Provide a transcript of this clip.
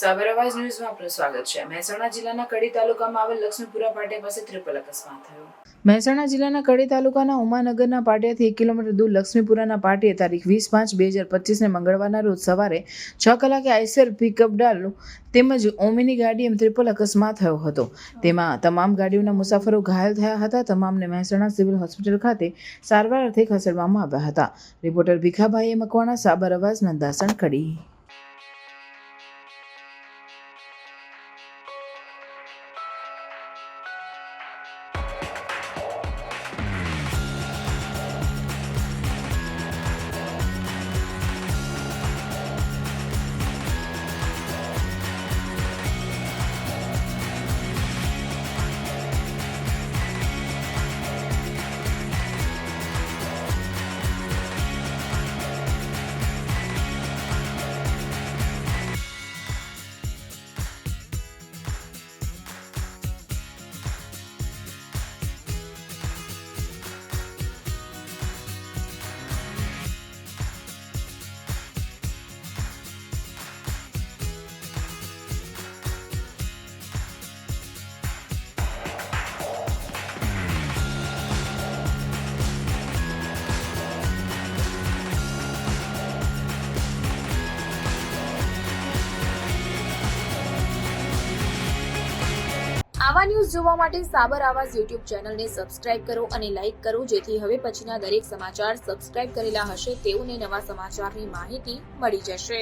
સાબર અવાજ ન્યૂઝમાં આપનું સ્વાગત છે। મહેસાણા જિલ્લાના કડી તાલુકામાં આવેલ લક્ષ્મીપુરા પાટિયા પાસે ત્રિપલ અકસ્માત થયો। મહેસાણા જિલ્લાના કડી તાલુકાના ઉમાનગરના પાટિયાથી 1 કિલોમીટર દૂર લક્ષ્મીપુરાના પાટિયે તારીખ 20/5/2025ને મંગળવારના રોજ સવારે 6 કલાકે આઈસર પિકઅપ ડાલો તેમજ ઓમિની ગાડી એમ ત્રિપલ અકસ્માત થયો હતો। તેમાં તમામ ગાડીઓના મુસાફરો ઘાયલ થયા હતા। તમામને મહેસાણા સિવિલ હોસ્પિટલ ખાતે સારવાર અર્થે ખસેડવામાં આવ્યા હતા। રિપોર્ટર ભીખાભાઈ મકવાણા, સાબર અવાજ, નંદાસણ, કડી। આવા ન્યૂઝ જોવા માટે સાબર આવાજ યુટ્યુબ ચેનલને સબસ્ક્રાઇબ કરો અને લાઇક કરો, જેથી હવે પછીના દરેક સમાચાર સબસ્ક્રાઇબ કરેલા હશે તેઓને નવા સમાચારની માહિતી મળી જશે।